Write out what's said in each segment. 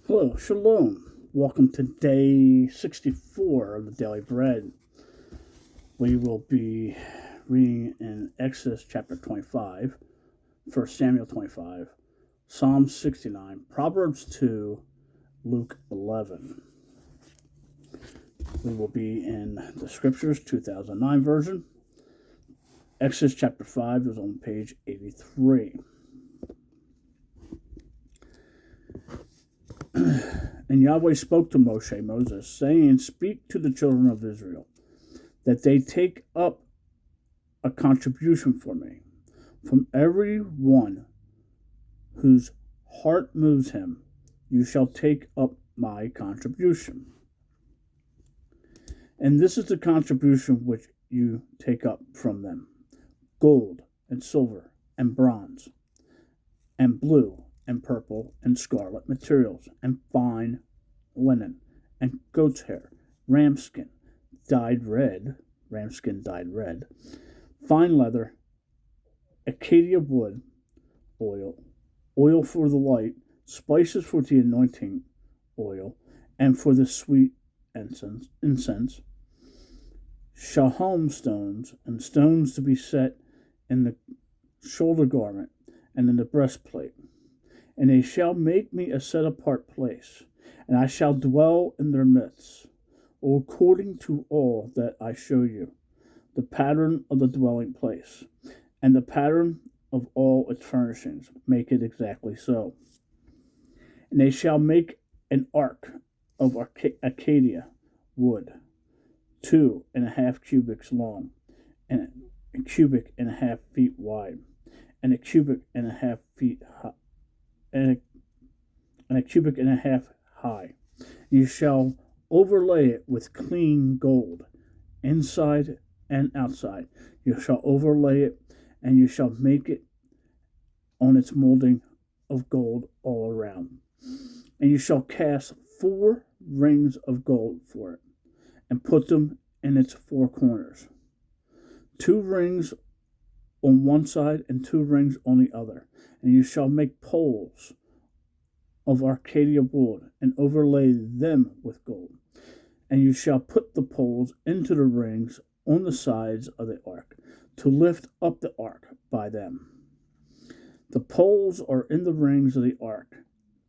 Hello, Shalom. Welcome to day 64 of the Daily Bread. We will be reading in Exodus chapter 25, 1 Samuel 25, Psalm 69, Proverbs 2, Luke 11. We will be in the Scriptures 2009 version. Exodus chapter 5 is on page 83. And Yahweh spoke to Moses, saying, Speak to the children of Israel, that they take up a contribution for me. From every one whose heart moves him, you shall take up my contribution. And this is the contribution which you take up from them: gold and silver and bronze and blue and purple and scarlet materials and fine linen and goat's hair, ramskin dyed red, fine leather, acacia wood, oil for the light, spices for the anointing oil, and for the sweet incense, shaham stones, and stones to be set in the shoulder garment and in the breastplate. And they shall make me a set apart place, and I shall dwell in their midst, according to all that I show you, the pattern of the dwelling place, and the pattern of all its furnishings, make it exactly so. And they shall make an ark of acacia wood, 2.5 cubits long, and a cubit and a half feet wide, and a cubit and a half feet high, and a cubit and a half high. You shall overlay it with clean gold, inside and outside. You shall overlay it, and you shall make it on its molding of gold all around. And you shall cast 4 rings of gold for it, and put them in its 4 corners, 2 rings on one side and 2 rings on the other. And you shall make poles of acacia wood, and overlay them with gold. And you shall put the poles into the rings on the sides of the ark, to lift up the ark by them. The poles are in the rings of the ark,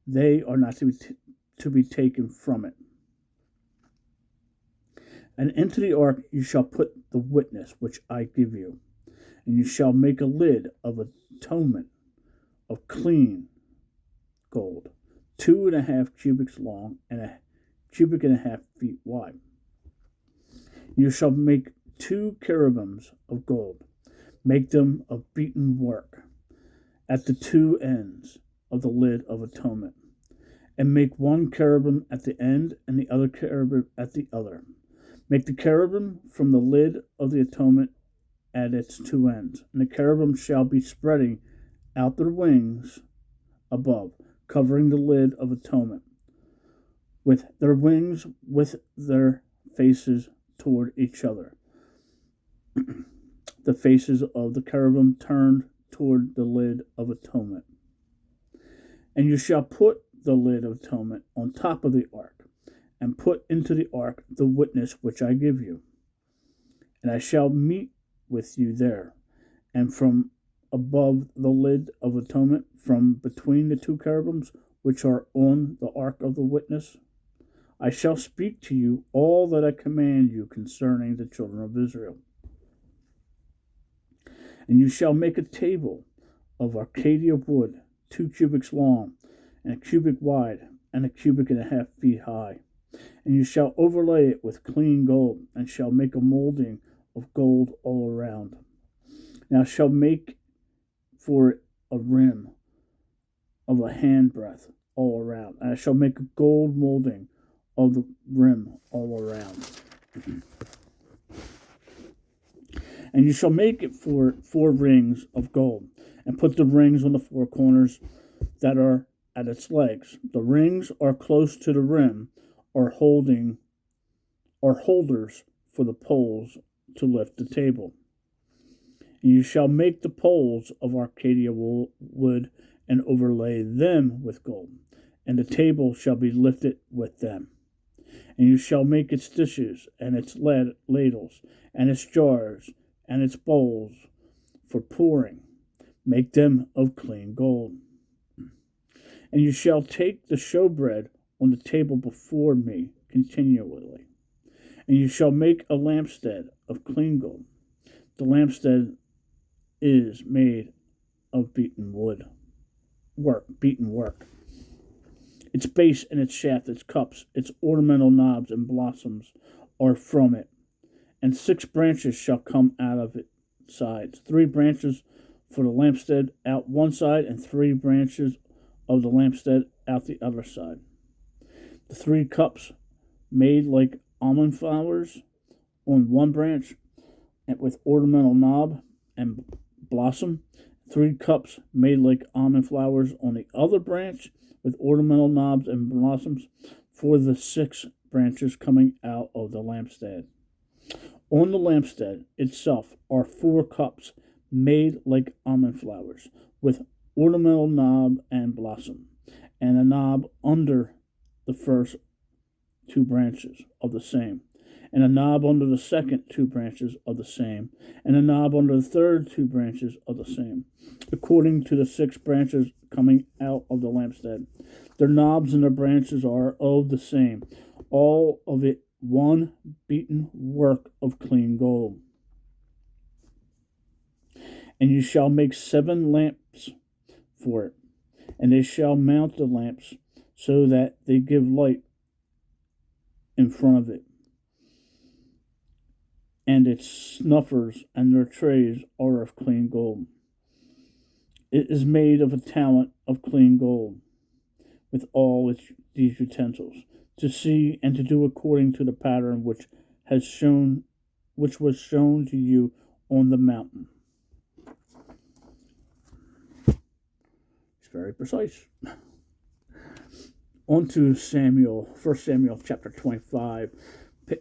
they are not to be taken from it. And into the ark you shall put the witness which I give you. And you shall make a lid of atonement of clean gold, 2.5 cubits long, and a cubit and a half feet wide. You shall make 2 cherubims of gold. Make them of beaten work at the 2 ends of the lid of atonement, and make 1 cherubim at the end and the other cherubim at the other. Make the cherubim from the lid of the atonement at its 2 ends, and the cherubim shall be spreading out their wings above, covering the lid of atonement, with their wings with their faces toward each other. The faces of the cherubim turned toward the lid of atonement. And you shall put the lid of atonement on top of the ark, and put into the ark the witness which I give you. And I shall meet with you there, and from above the lid of atonement, from between the 2 cherubims which are on the ark of the witness, I shall speak to you all that I command you concerning the children of Israel. And you shall make a table of acacia wood, 2 cubits long, and a cubit wide, and a cubit and a half feet high. And you shall overlay it with clean gold, and shall make a molding of gold all around. And I shall make for it a rim of a handbreadth all around. And I shall make a gold molding of the rim all around. And you shall make it for 4 rings of gold, and put the rings on the 4 corners that are at its legs. The rings are close to the rim, or holders for the poles to lift the table. And you shall make the poles of acacia wood, and overlay them with gold. and the table shall be lifted with them. And you shall make its dishes, and its ladles, and its jars, and its bowls for pouring. Make them of clean gold. And you shall take the showbread on the table before me continually. And you shall make a lampstand of clean gold. The lampstand is made of beaten work. Its base and its shaft, its cups, its ornamental knobs and blossoms are from it. And 6 branches shall come out of its sides, 3 branches for the lampstand out one side, and 3 branches of the lampstand out the other side. The 3 cups made like almond flowers on one branch, and with ornamental knob and blossom. 3 cups made like almond flowers on the other branch, with ornamental knobs and blossoms for the 6 branches coming out of the lampstand. On the lampstand itself are 4 cups made like almond flowers, with ornamental knob and blossom, and a knob under the first 2 branches of the same, and a knob under the second 2 branches of the same, and a knob under the third 2 branches of the same, according to the 6 branches coming out of the lampstand. Their knobs and their branches are of the same, all of it one beaten work of clean gold. And you shall make 7 lamps for it, and they shall mount the lamps so that they give light in front of it. And its snuffers and their trays are of clean gold. It is made of a talent of clean gold, with all these utensils, to see and to do according to the pattern which was shown to you on the mountain. It's very precise. On to 1 Samuel chapter 25,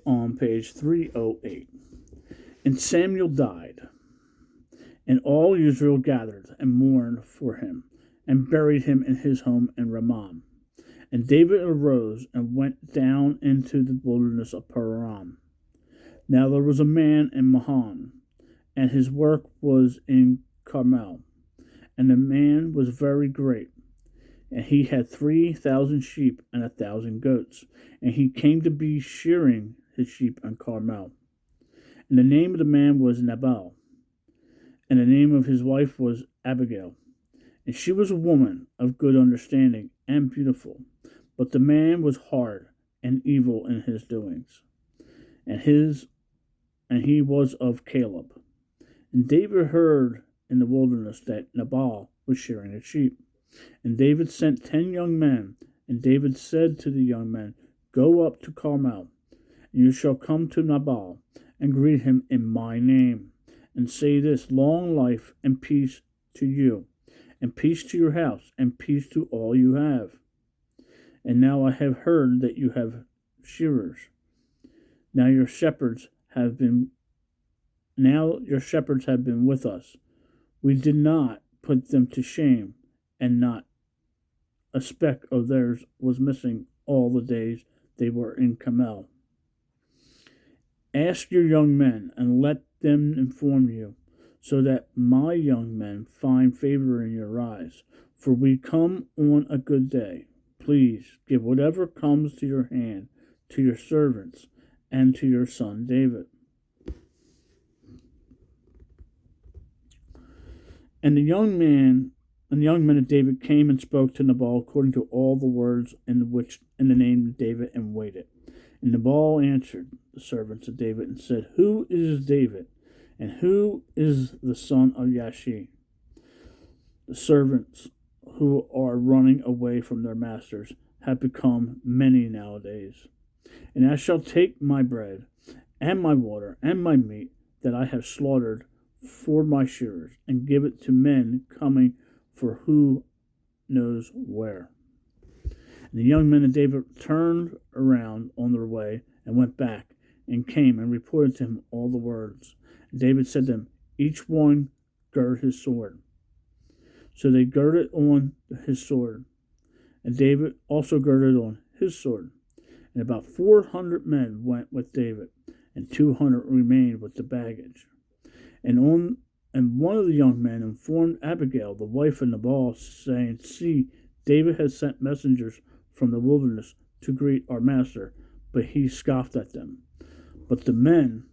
on page 308. And Samuel died, and all Israel gathered and mourned for him, and buried him in his home in Ramah. And David arose and went down into the wilderness of Paran. Now there was a man in Mahan, and his work was in Carmel. And the man was very great, and he had 3,000 sheep and 1,000 goats. And he came to be shearing his sheep in Carmel. And the name of the man was Nabal, and the name of his wife was Abigail. And she was a woman of good understanding and beautiful. But the man was hard and evil in his doings, and he was of Caleb. And David heard in the wilderness that Nabal was shearing his sheep. And David sent 10 young men, and David said to the young men, Go up to Carmel, and you shall come to Nabal, and greet him in my name, and say this, Long life and peace to you, and peace to your house, and peace to all you have. And now I have heard that you have shearers. Now your shepherds have been with us. We did not put them to shame, and not a speck of theirs was missing all the days they were in Carmel. Ask your young men, and let them inform you, so that my young men find favor in your eyes. For we come on a good day. Please give whatever comes to your hand to your servants and to your son David. And the young men of David came and spoke to Nabal according to all the words in the name of David, and waited. And Nabal answered the servants of David and said, Who is David, and who is the son of Yashai? The servants who are running away from their masters have become many nowadays. And I shall take my bread and my water and my meat that I have slaughtered for my shearers, and give it to men coming for who knows where. And the young men of David turned around on their way and went back, and came and reported to him all the words. And David said to them, Each one gird his sword. So they girded on his sword, And David also girded on his sword. And about 400 men went with David, and 200 remained with the baggage. And one of the young men informed Abigail, the wife of Nabal, saying, "See, David has sent messengers from the wilderness to greet our master." But he scoffed at them. But the men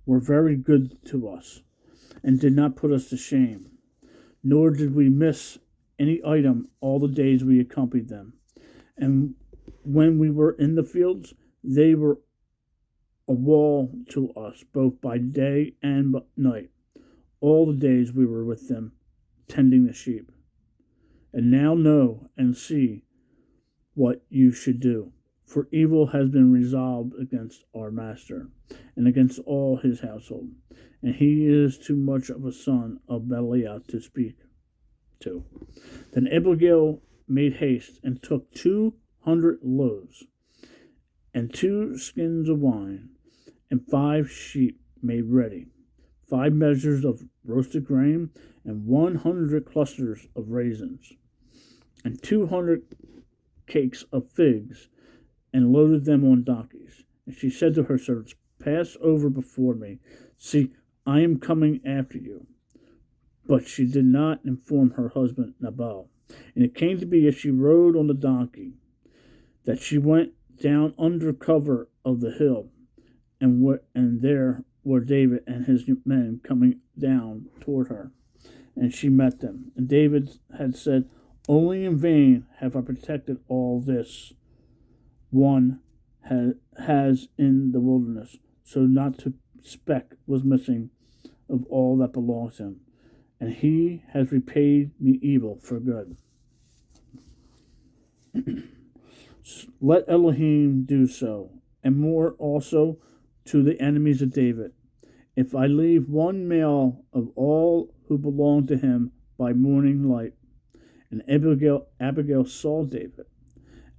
were very good to us, and did not put us to shame, nor did we miss any item all the days we accompanied them. And when we were in the fields, they were a wall to us, both by day and by night, all the days we were with them, tending the sheep. And now know and see what you should do, for evil has been resolved against our master, and against all his household, and he is too much of a son of Belial to speak to. Then Abigail made haste, and took 200 loaves, and 2 skins of wine, and 5 sheep made ready, 5 measures of roasted grain, and 100 clusters of raisins, and 200 cakes of figs, and loaded them on donkeys. And she said to her servants, "Pass over before me. See, I am coming after you." But she did not inform her husband Nabal. And it came to be, as she rode on the donkey, that she went down under cover of the hill, and there were David and his men coming down toward her. And she met them. And David had said, "Only in vain have I protected all this one has in the wilderness, so not a speck was missing of all that belongs to him. And he has repaid me evil for good. Let Elohim do so, and more also to the enemies of David, if I leave one male of all who belong to him by morning light." And Abigail saw David,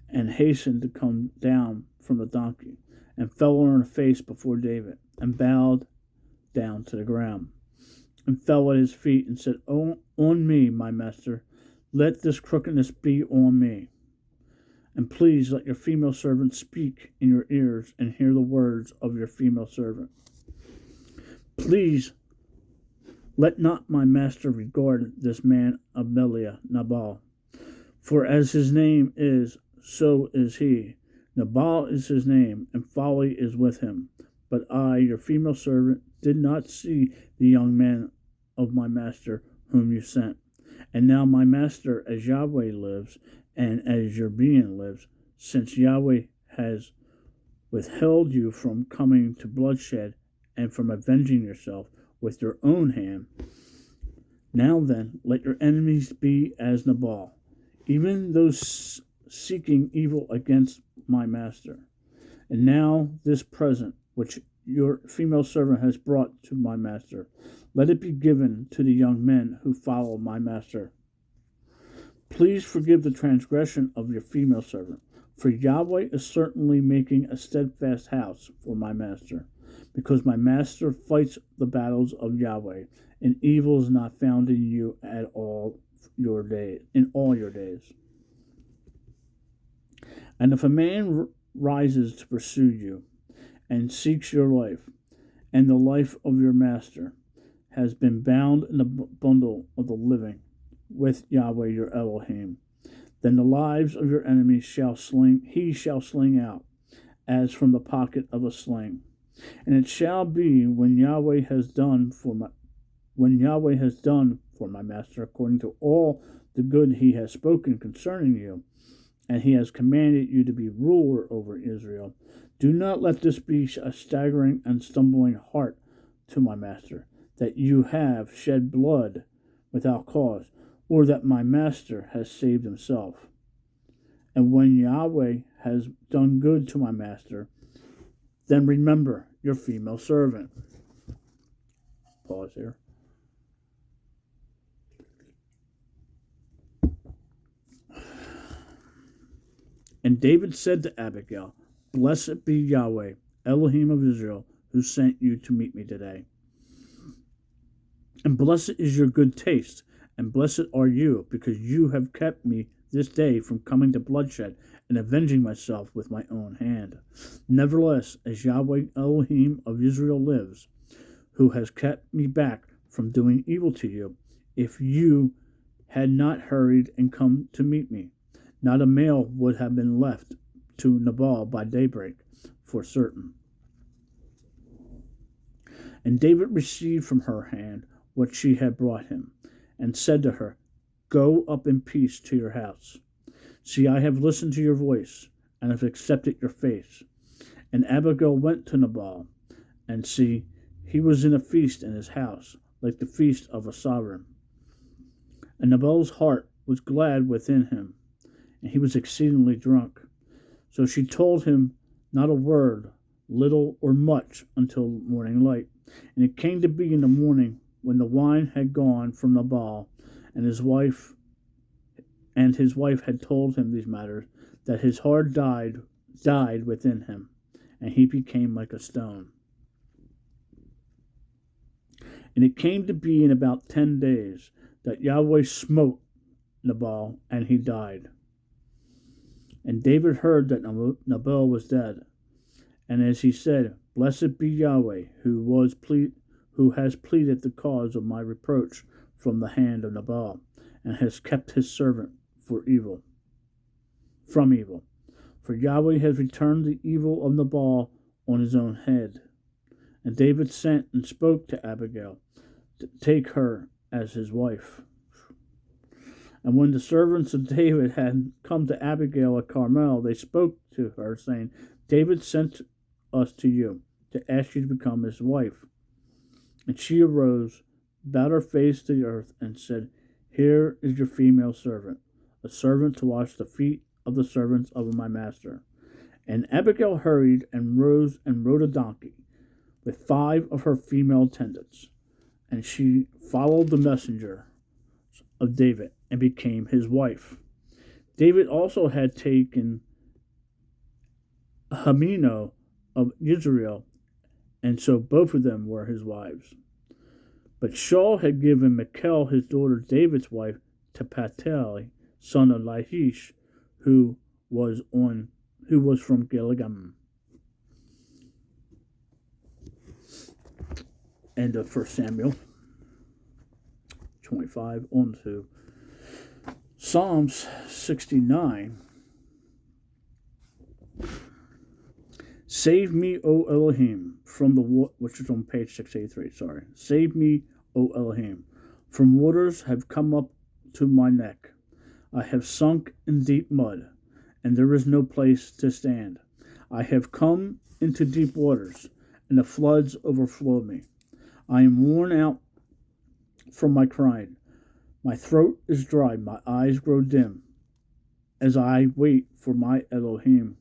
and hastened to come down from the donkey, and fell on her face before David, and bowed down to the ground, and fell at his feet, and said, On me, my master, let this crookedness be on me. And please let your female servant speak in your ears, and hear the words of your female servant. Please let not my master regard this man of Belial, Nabal, for as his name is, so is he. Nabal is his name, and folly is with him. But I, your female servant, did not see the young man of my master whom you sent. And now my master, as Yahweh lives, and as your being lives, since Yahweh has withheld you from coming to bloodshed, and from avenging yourself with your own hand, now then, let your enemies be as Nabal, even those seeking evil against my master. And now this present, which your female servant has brought to my master, let it be given to the young men who follow my master. Please forgive the transgression of your female servant, for Yahweh is certainly making a steadfast house for my master, because my master fights the battles of Yahweh, and evil is not found in you at all your days, in all your days. And if a man rises to pursue you, and seeks your life, and the life of your master has been bound in the bundle of the living with Yahweh your Elohim, then the lives of your enemies he shall sling out, as from the pocket of a sling. And it shall be when Yahweh has done for my master according to all the good he has spoken concerning you, and he has commanded you to be ruler over Israel. Do not let this be a staggering and stumbling heart to my master, that you have shed blood without cause, or that my master has saved himself. And when Yahweh has done good to my master, then remember your female servant. Pause here. And David said to Abigail, "Blessed be Yahweh, Elohim of Israel, who sent you to meet me today. And blessed is your good taste, and blessed are you, because you have kept me this day from coming to bloodshed and avenging myself with my own hand. Nevertheless, as Yahweh Elohim of Israel lives, who has kept me back from doing evil to you, if you had not hurried and come to meet me, not a male would have been left to Nabal by daybreak, for certain. And David received from her hand what she had brought him, and said to her, Go up in peace to your house. See, I have listened to your voice, and have accepted your face. And Abigail went to Nabal, and see, he was in a feast in his house, like the feast of a sovereign. And Nabal's heart was glad within him, and he was exceedingly drunk. So she told him not a word, little or much, until morning light. And it came to be in the morning, when the wine had gone from Nabal, and his wife had told him these matters, that his heart died within him, and he became like a stone. And it came to be in about 10 days that Yahweh smote Nabal, and he died. And David heard that Nabal was dead. And as he said, Blessed be Yahweh, who has pleaded the cause of my reproach from the hand of Nabal, and has kept his servant from evil. For Yahweh has returned the evil of Nabal on his own head. And David sent and spoke to Abigail to take her as his wife. And when the servants of David had come to Abigail at Carmel, they spoke to her, saying, David sent us to you to ask you to become his wife. And she arose, bowed her face to the earth, and said, Here is your female servant, a servant to wash the feet of the servants of my master. And Abigail hurried and rose and rode a donkey with 5 of her female attendants. And she followed the messenger of David and became his wife. David also had taken Hamino of Israel, and so both of them were his wives. But Shaul had given Michal, his daughter David's wife, to Patel, son of Lachish, who was from Gilgal. End of 1 Samuel 25 on to Psalms 69. Save me, O Elohim, from the which is on page 683. Sorry. Save me, O Elohim, from waters have come up to my neck. I have sunk in deep mud, and there is no place to stand. I have come into deep waters, and the floods overflow me. I am worn out from my crying. My throat is dry, my eyes grow dim, as I wait for my Elohim.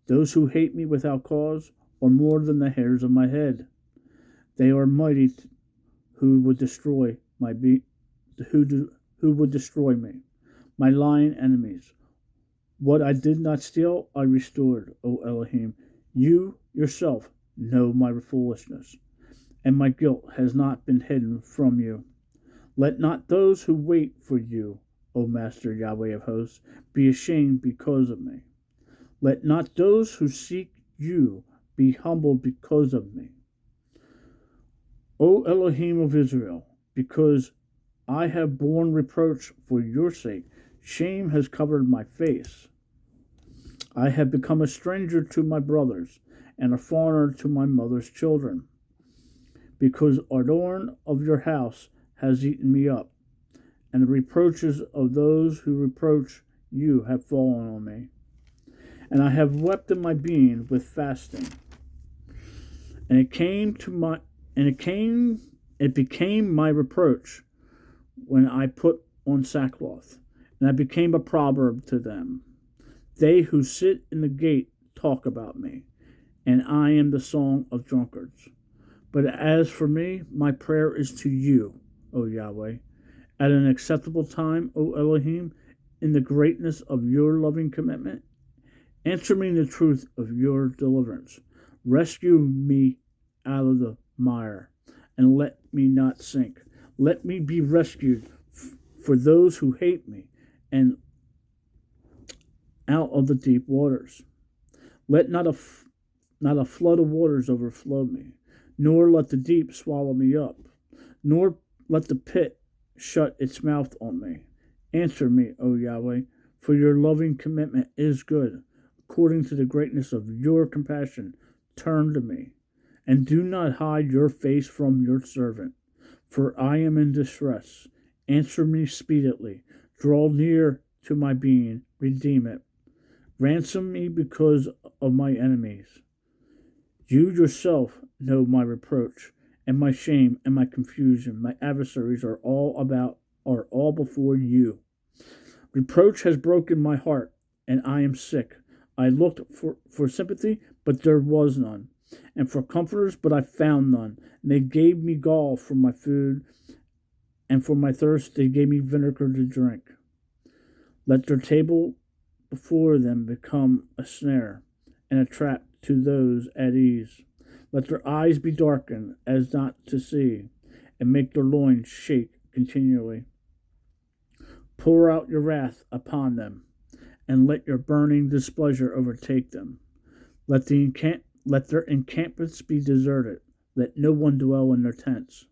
Those who hate me without cause are more than the hairs of my head. They are mighty who would destroy who would destroy me. My lying enemies. What I did not steal, I restored, O Elohim. You yourself know my foolishness, and my guilt has not been hidden from you. Let not those who wait for you, O Master Yahweh of hosts, be ashamed because of me. Let not those who seek you be humbled because of me. O Elohim of Israel, because I have borne reproach for your sake, shame has covered my face. I have become a stranger to my brothers, and a foreigner to my mother's children, because adorn of your house has eaten me up, and the reproaches of those who reproach you have fallen on me. And I have wept in my being with fasting. And it became my reproach when I put on sackcloth, and I became a proverb to them. They who sit in the gate talk about me, and I am the song of drunkards. But as for me, my prayer is to you, O Yahweh, at an acceptable time, O Elohim, in the greatness of your loving commitment. Answer me in the truth of your deliverance. Rescue me out of the mire, and let me not sink. Let me be rescued for those who hate me, and out of the deep waters. Let not a flood of waters overflow me, nor let the deep swallow me up, nor let the pit shut its mouth on me. Answer me, O Yahweh, for your loving commitment is good. According to the greatness of your compassion, turn to me, and do not hide your face from your servant, for I am in distress. Answer me speedily. Draw near to my being, redeem it. Ransom me because of my enemies. You yourself know my reproach and my shame and my confusion. My adversaries are all before you. Reproach has broken my heart, and I am sick. I looked for sympathy, but there was none, and for comforters, but I found none. And they gave me gall for my food, and for my thirst they gave me vinegar to drink. Let their table before them become a snare and a trap to those at ease. Let their eyes be darkened as not to see, and make their loins shake continually. Pour out your wrath upon them, and let your burning displeasure overtake them. Let their encampments be deserted. Let no one dwell in their tents,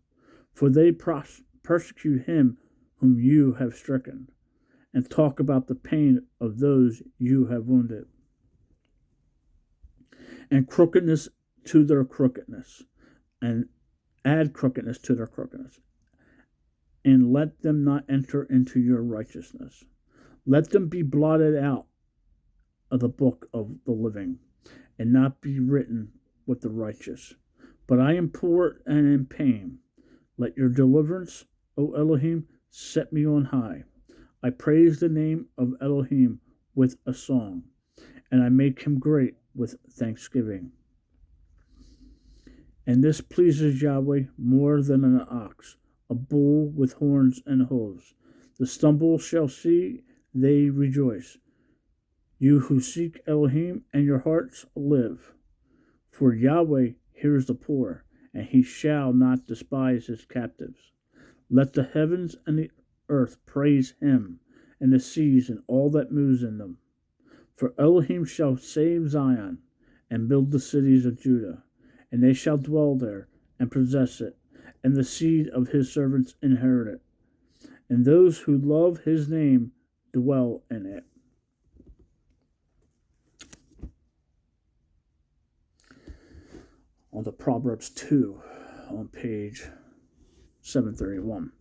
for they persecute him whom you have stricken, and talk about the pain of those you have wounded, and crookedness to their crookedness, and add crookedness to their crookedness, and let them not enter into your righteousness. Let them be blotted out of the book of the living, and not be written with the righteous. But I am poor and in pain. Let your deliverance, O Elohim, set me on high. I praise the name of Elohim with a song, and I make him great with thanksgiving. And this pleases Yahweh more than an ox, a bull with horns and hooves. The stumble shall see, they rejoice. You who seek Elohim, and your hearts live. For Yahweh hears the poor, and he shall not despise his captives. Let the heavens and the earth praise him, and the seas and all that moves in them. For Elohim shall save Zion, and build the cities of Judah, and they shall dwell there, and possess it, and the seed of his servants inherit it, and those who love his name dwell in it. On to Proverbs 2 on page 731.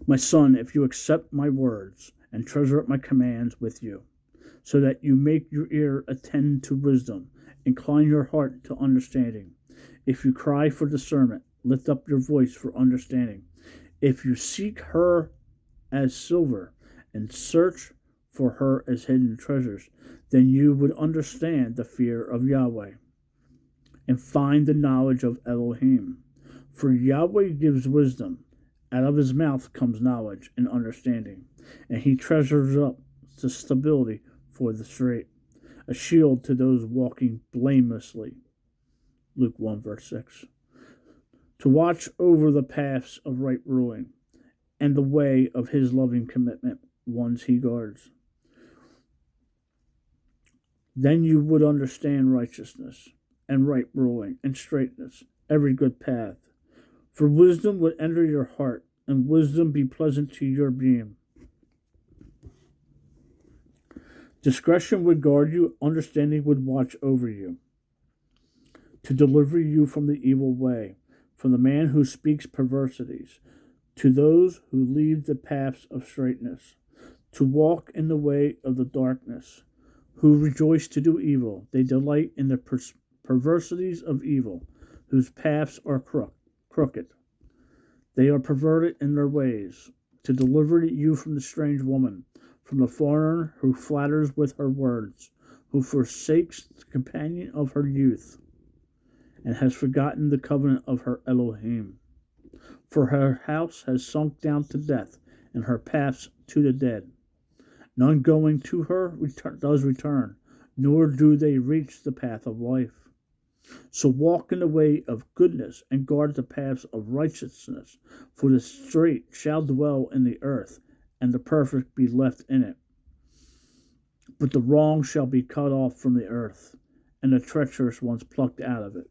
My son, if you accept my words and treasure up my commands with you, so that you make your ear attend to wisdom, incline your heart to understanding. If you cry for discernment, lift up your voice for understanding. If you seek her as silver and search for her as hidden treasures, then you would understand the fear of Yahweh and find the knowledge of Elohim. For Yahweh gives wisdom. Out of his mouth comes knowledge and understanding, and he treasures up the stability for the straight, a shield to those walking blamelessly. Luke 1 verse 6. To watch over the paths of right ruling, and the way of his loving commitment ones he guards. Then you would understand righteousness, and right ruling, and straightness, every good path. For wisdom would enter your heart, and wisdom be pleasant to your being. Discretion would guard you, understanding would watch over you, to deliver you from the evil way, from the man who speaks perversities, to those who leave the paths of straightness, to walk in the way of the darkness, who rejoice to do evil. They delight in the perversities of evil, whose paths are crooked. They are perverted in their ways, to deliver you from the strange woman, from the foreigner who flatters with her words, who forsakes the companion of her youth, and has forgotten the covenant of her Elohim. For her house has sunk down to death, and her paths to the dead. None going to her does return, nor do they reach the path of life. So walk in the way of goodness, and guard the paths of righteousness, for the straight shall dwell in the earth, and the perfect be left in it. But the wrong shall be cut off from the earth, and the treacherous ones plucked out of it.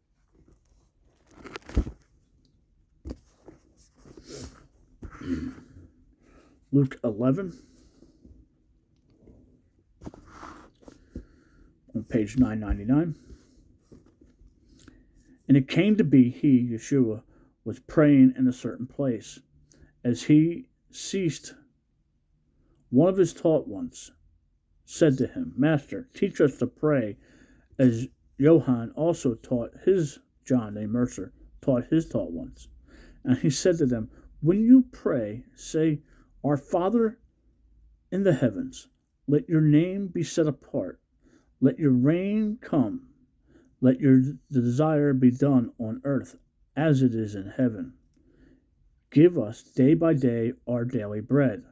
Luke 11, on page 999. And it came to be he, Yeshua, was praying in a certain place. As he ceased, one of his taught ones said to him, Master, teach us to pray, as Johann also taught his, John named Mercer, taught his taught ones. And he said to them, when you pray, say, Our Father in the heavens, let your name be set apart. Let your reign come. Let your desire be done on earth as it is in heaven. Give us day by day our daily bread,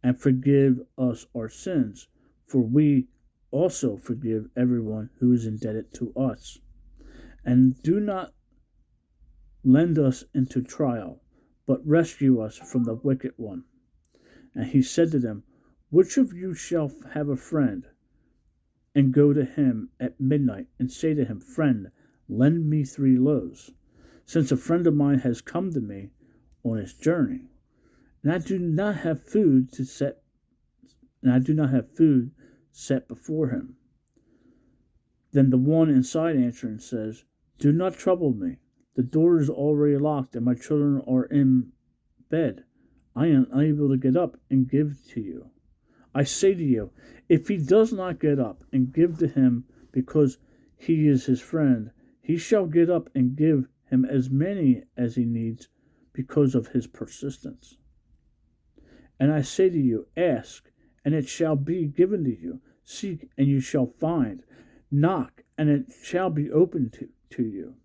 and forgive us our sins, for we also forgive everyone who is indebted to us. And do not lend us into trial, but rescue us from the wicked one. And he said to them, which of you shall have a friend, and go to him at midnight, and say to him, Friend, lend me 3 loaves, since a friend of mine has come to me on his journey, and I do not have food set before him. Then the one inside answering says, Do not trouble me. The door is already locked, and my children are in bed. I am unable to get up and give to you. I say to you, if he does not get up and give to him because he is his friend, he shall get up and give him as many as he needs because of his persistence. And I say to you, ask, and it shall be given to you. Seek, and you shall find. Knock, and it shall be opened to you.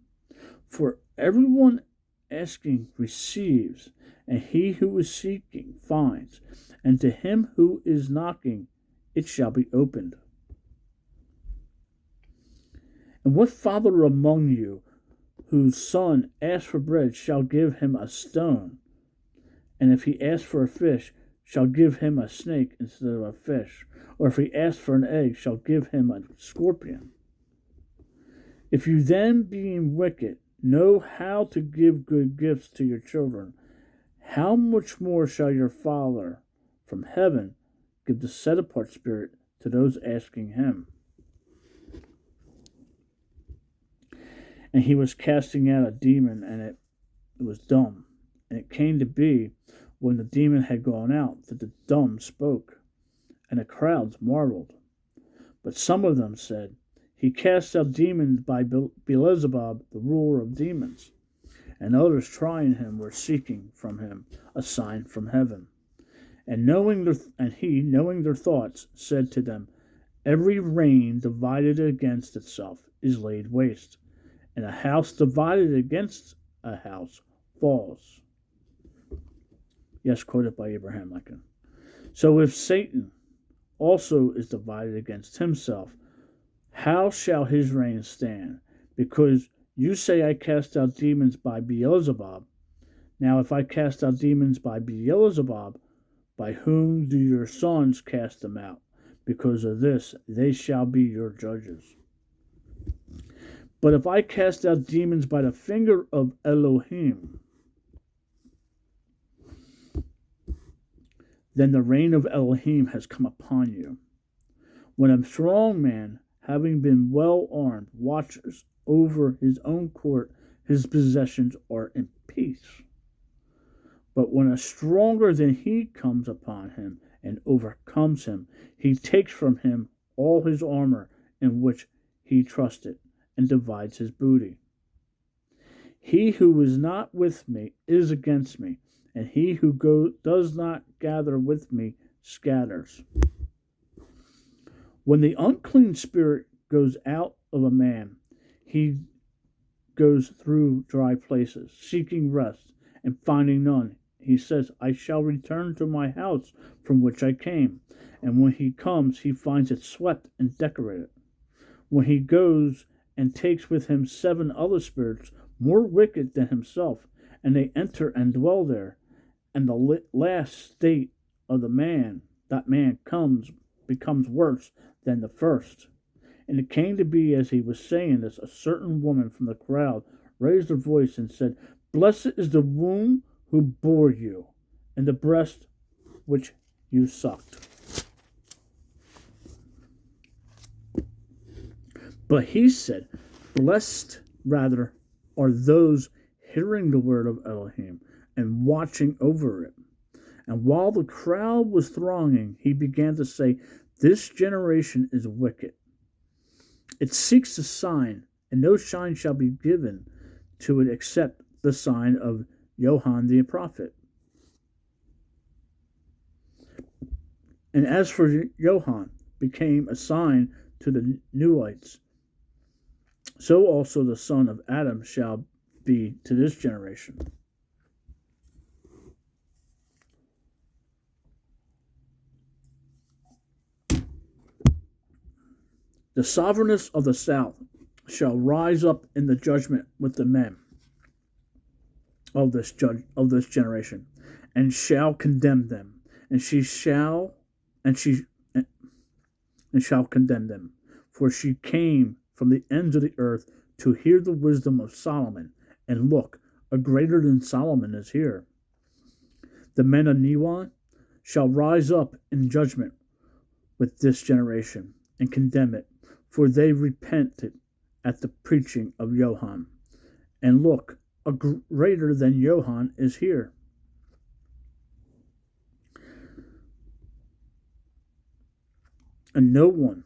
For everyone asking receives, and he who is seeking finds, and to him who is knocking it shall be opened. And what father among you whose son asks for bread shall give him a stone? And if he asks for a fish, shall give him a snake instead of a fish? Or if he asks for an egg, shall give him a scorpion? If you then, being wicked, know how to give good gifts to your children, how much more shall your Father from heaven give the set-apart Spirit to those asking him? And he was casting out a demon, and it was dumb. And it came to be, when the demon had gone out, that the dumb spoke, and the crowds marveled. But some of them said, He cast out demons by Beelzebub, the ruler of demons. And others trying him were seeking from him a sign from heaven. And he, knowing their thoughts, said to them, Every reign divided against itself is laid waste, and a house divided against a house falls. Yes, quoted by Abraham Lincoln. So if Satan also is divided against himself, how shall his reign stand? Because you say I cast out demons by Beelzebub. Now if I cast out demons by Beelzebub, by whom do your sons cast them out? Because of this they shall be your judges. But if I cast out demons by the finger of Elohim, then the reign of Elohim has come upon you. When a strong man, having been well armed, watches over his own court, his possessions are in peace. But when a stronger than he comes upon him and overcomes him, he takes from him all his armor in which he trusted, and divides his booty. He who is not with me is against me, and he who does not gather with me scatters. When the unclean spirit goes out of a man, he goes through dry places, seeking rest, and finding none. He says, I shall return to my house from which I came. And when he comes, he finds it swept and decorated. When he goes and takes with him 7 other spirits more wicked than himself, and they enter and dwell there, and the last state of that man becomes worse than the first. And it came to be as he was saying this, a certain woman from the crowd raised her voice and said, Blessed is the womb who bore you, and the breast which you sucked. But he said, Blessed rather are those hearing the word of Elohim and watching over it. And while the crowd was thronging, he began to say, This generation is wicked. It seeks a sign, and no sign shall be given to it except the sign of Johann the prophet. And as for Johann, became a sign to the Newites, so also the son of Adam shall be to this generation. The sovereignness of the south shall rise up in the judgment with the men of this generation, and shall condemn them, and shall condemn them, for she came from the ends of the earth to hear the wisdom of Solomon, and look, a greater than Solomon is here. The men of Newan shall rise up in judgment with this generation, and condemn it, for they repented at the preaching of Johann. And look, a greater than Johann is here. And no one,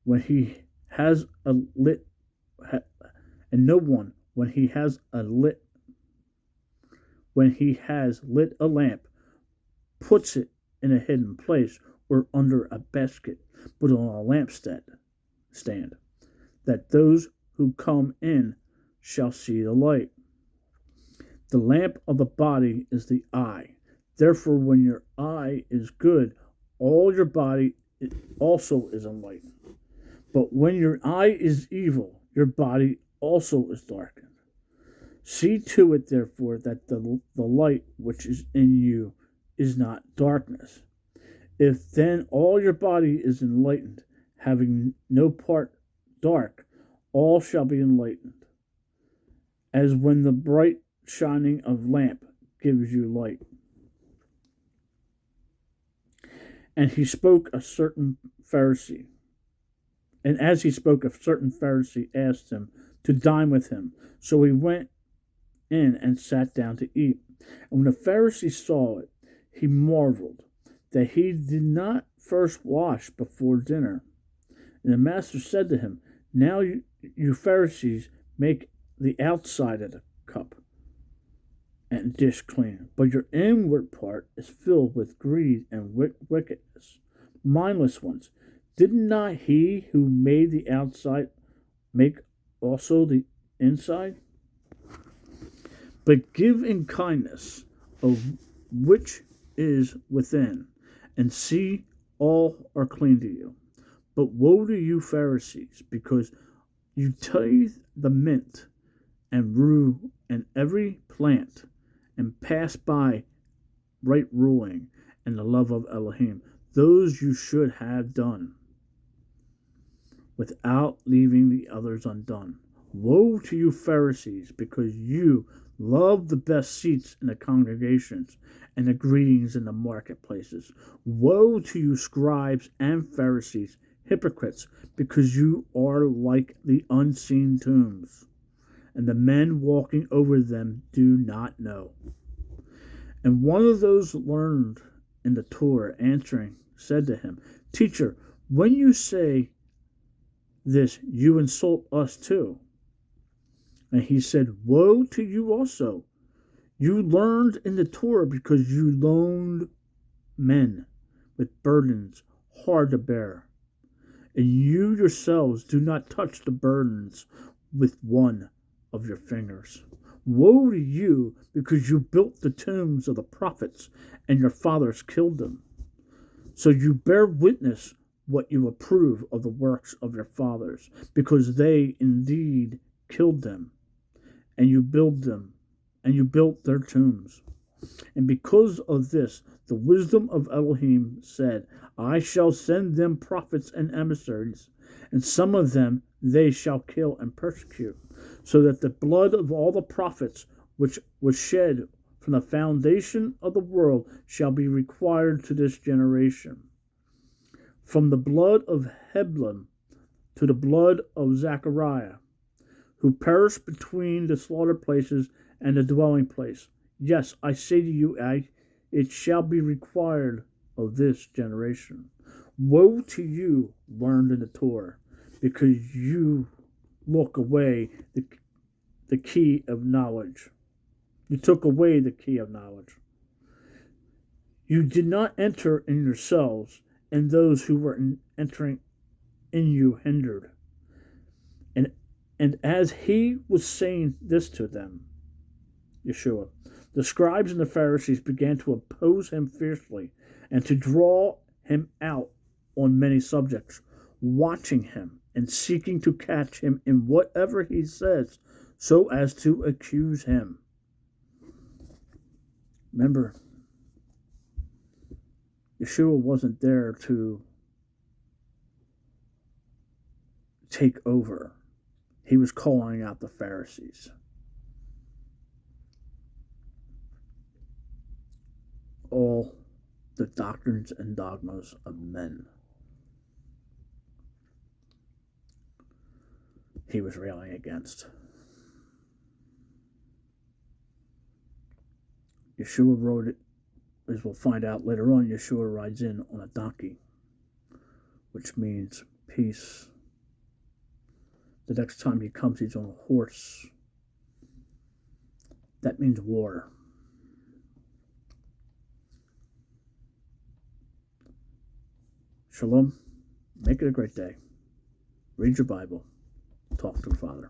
when he has a lit, and no one, when he has lit a lamp, puts it in a hidden place or under a basket, but on a lampstand, that those who come in shall see the light. The lamp of the body is the eye. Therefore, when your eye is good, all your body also is enlightened. But when your eye is evil, your body also is darkened. See to it, therefore, that the light which is in you is not darkness. If then all your body is enlightened, having no part dark, all shall be enlightened, as when the bright shining of lamp gives you light. And he spoke a certain Pharisee. And as he spoke, a certain Pharisee asked him to dine with him. So he went in and sat down to eat. And when the Pharisee saw it, he marveled that he did not first wash before dinner. And the master said to him, Now you Pharisees make the outside of the cup and dish clean, but your inward part is filled with greed and wickedness. Mindless ones, did not he who made the outside make also the inside? But give in kindness of which is within, and see, all are clean to you. But woe to you Pharisees, because you tithe the mint and rue and every plant, and pass by right ruling and the love of Elohim. Those you should have done, without leaving the others undone. Woe to you Pharisees, because you love the best seats in the congregations and the greetings in the marketplaces. Woe to you scribes and Pharisees, hypocrites, because you are like the unseen tombs, and the men walking over them do not know. And one of those learned in the Torah, answering, said to him, Teacher, when you say this, you insult us too. And he said, Woe to you also! You learned in the Torah because you loaned men with burdens hard to bear, and you yourselves do not touch the burdens with one of your fingers. Woe to you, because you built the tombs of the prophets, and your fathers killed them. So you bear witness what you approve of the works of your fathers, because they indeed killed them, and you built their tombs. And because of this, the wisdom of Elohim said, I shall send them prophets and emissaries, and some of them they shall kill and persecute, so that the blood of all the prophets which was shed from the foundation of the world shall be required to this generation. From the blood of Hebron to the blood of Zechariah, who perished between the slaughter places and the dwelling place. Yes, I say to you, it shall be required of this generation. Woe to you, learned in the Torah, because you look away the key of knowledge. You took away the key of knowledge. You did not enter in yourselves, and those who were entering in you hindered. And as he was saying this to them, Yeshua, the scribes and the Pharisees began to oppose him fiercely and to draw him out on many subjects, watching him and seeking to catch him in whatever he says, so as to accuse him. Remember, Yeshua wasn't there to take over. He was calling out the Pharisees. All the doctrines and dogmas of men. He was railing against. Yeshua rode it, as we'll find out later on, Yeshua rides in on a donkey, which means peace. The next time he comes, he's on a horse. That means war. Shalom. Make it a great day. Read your Bible. Talk to the Father.